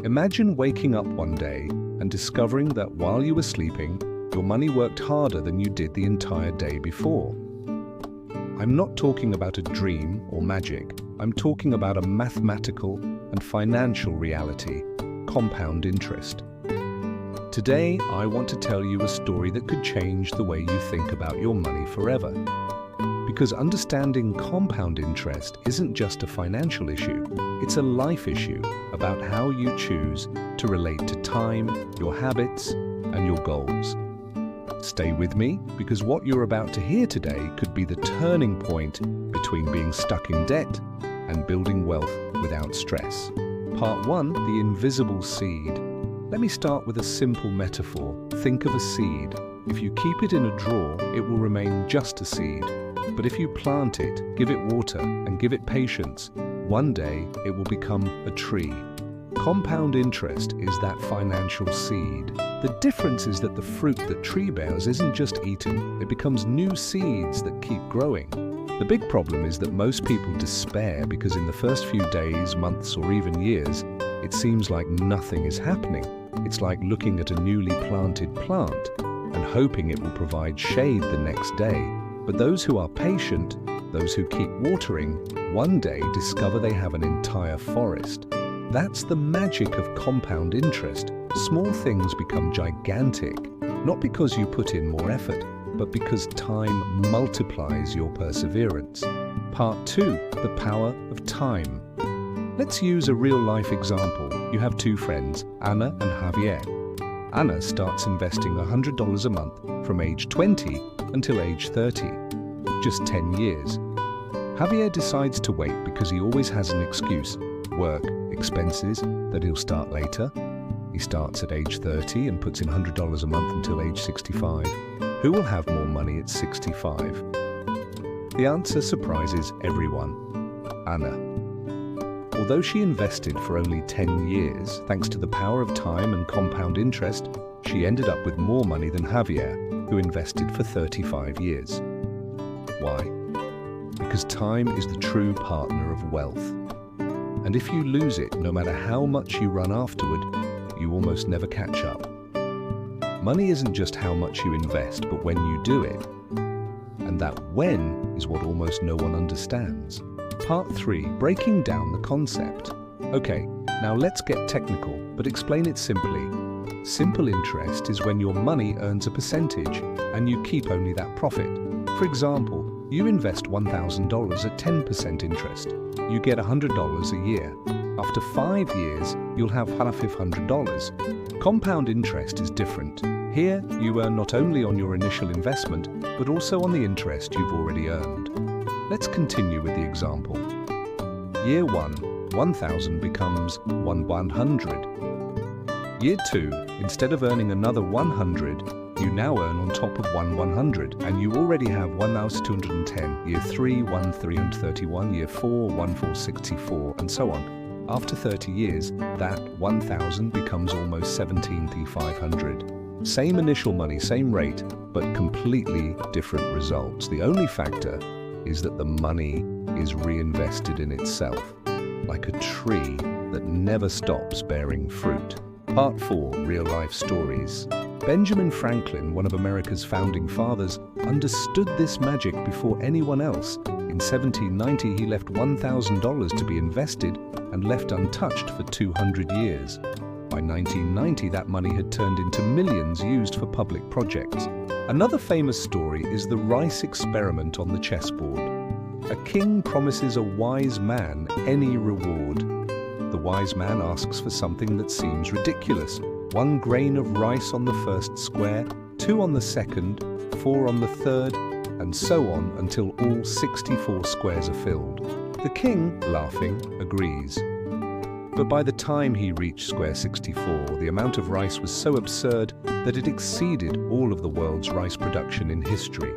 Imagine waking up one day and discovering that while you were sleeping, your money worked harder than you did the entire day before. I'm not talking about a dream or magic. I'm talking about a mathematical and financial reality, compound interest. Today, I want to tell you a story that could change the way you think about your money forever. Because understanding compound interest isn't just a financial issue, it's a life issue about how you choose to relate to time, your habits, and your goals. Stay with me, because what you're about to hear today could be the turning point between being stuck in debt and building wealth without stress. Part 1, the invisible seed. Let me start with a simple metaphor. Think of a seed. If you keep it in a drawer, it will remain just a seed. But if you plant it, give it water, and give it patience, one day it will become a tree. Compound interest is that financial seed. The difference is that the fruit that tree bears isn't just eaten, it becomes new seeds that keep growing. The big problem is that most people despair because in the first few days, months, or even years, it seems like nothing is happening. It's like looking at a newly planted plant and hoping it will provide shade the next day. But those who are patient, those who keep watering, one day discover they have an entire forest. That's the magic of compound interest. Small things become gigantic, not because you put in more effort, but because time multiplies your perseverance. Part 2, the power of time. Let's use a real-life example. You have two friends, Anna and Javier. Anna starts investing $100 a month from age 20 until age 30, just 10 years. Javier decides to wait because he always has an excuse, work, expenses, that he'll start later. He starts at age 30 and puts in $100 a month until age 65. Who will have more money at 65? The answer surprises everyone. Anna. Although she invested for only 10 years, thanks to the power of time and compound interest, she ended up with more money than Javier, who invested for 35 years. Why? Because time is the true partner of wealth. And if you lose it, no matter how much you run afterward, you almost never catch up. Money isn't just how much you invest, but when you do it. And that when is what almost no one understands. Part 3, breaking down the concept. Okay, now let's get technical, but explain it simply. Simple interest is when your money earns a percentage and you keep only that profit. For example, you invest $1,000 at 10% interest. You get $100 a year. After 5 years, you'll have $1,200. Compound interest is different. Here, you earn not only on your initial investment, but also on the interest you've already earned. Let's continue with the example. Year 1, 1,000 becomes 100. Year 2, instead of earning another 100, you now earn on top of 100, and you already have 1,210. Year 3, 1,331. Year 4, 1,464, and so on. After 30 years, that 1,000 becomes almost 17,500. Same initial money, same rate, but completely different results. The only factor is that the money is reinvested in itself, like a tree that never stops bearing fruit. Part 4, real-life stories. Benjamin Franklin, one of America's founding fathers, understood this magic before anyone else. In 1790, he left $1,000 to be invested and left untouched for 200 years. By 1990, that money had turned into millions used for public projects. Another famous story is the rice experiment on the chessboard. A king promises a wise man any reward. The wise man asks for something that seems ridiculous. 1 grain of rice on the first square, 2 on the second, 4 on the third, and so on until all 64 squares are filled. The king, laughing, agrees. But by the time he reached square 64, the amount of rice was so absurd that it exceeded all of the world's rice production in history.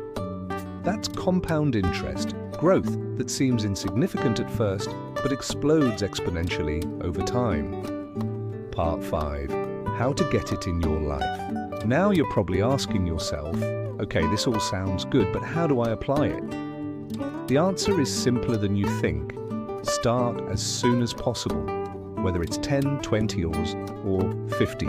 That's compound interest, growth that seems insignificant at first, but explodes exponentially over time. Part 5. How to get it in your life. Now you're probably asking yourself, okay, this all sounds good, but how do I apply it? The answer is simpler than you think. Start as soon as possible. whether it's 10, 20 or 50.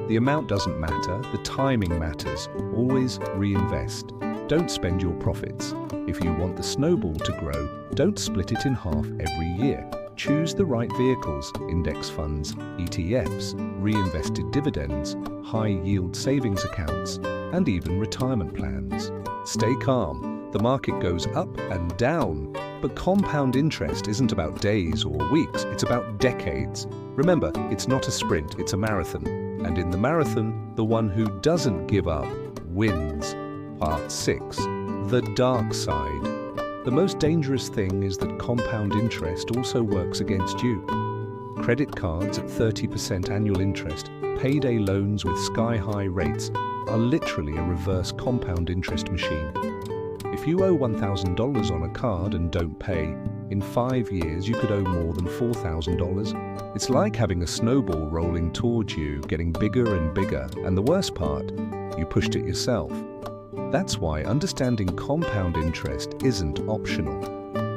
The amount doesn't matter, the timing matters. Always reinvest. Don't spend your profits. If you want the snowball to grow, don't split it in half every year. Choose the right vehicles: index funds, ETFs, reinvested dividends, high-yield savings accounts, and even retirement plans. Stay calm. The market goes up and down, but compound interest isn't about days or weeks, it's about decades. Remember, it's not a sprint, it's a marathon. And in the marathon, the one who doesn't give up wins. Part 6. The dark side. The most dangerous thing is that compound interest also works against you. Credit cards at 30% annual interest, payday loans with sky-high rates are literally a reverse compound interest machine. If you owe $1,000 on a card and don't pay, in 5 years you could owe more than $4,000. It's like having a snowball rolling towards you, getting bigger and bigger, and the worst part, you pushed it yourself. That's why understanding compound interest isn't optional.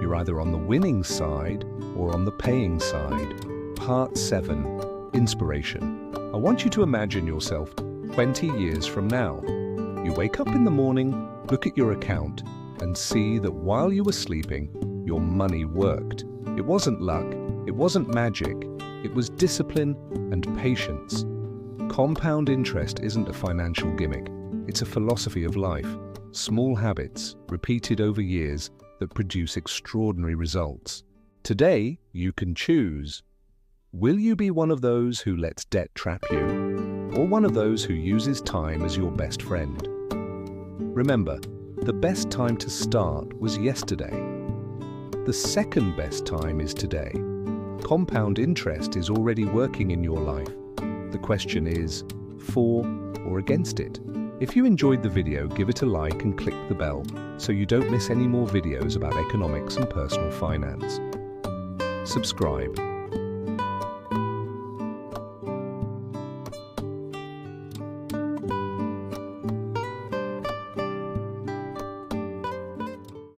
You're either on the winning side or on the paying side. Part 7. Inspiration. I want you to imagine yourself 20 years from now. You wake up in the morning, look at your account, and see that while you were sleeping, your money worked. It wasn't luck, it wasn't magic, it was discipline and patience. Compound interest isn't a financial gimmick. It's a philosophy of life, small habits repeated over years that produce extraordinary results. Today, you can choose. Will you be one of those who lets debt trap you, or one of those who uses time as your best friend? Remember, the best time to start was yesterday. The second best time is today. Compound interest is already working in your life. The question is, for or against it? If you enjoyed the video, give it a like and click the bell so you don't miss any more videos about economics and personal finance. Subscribe.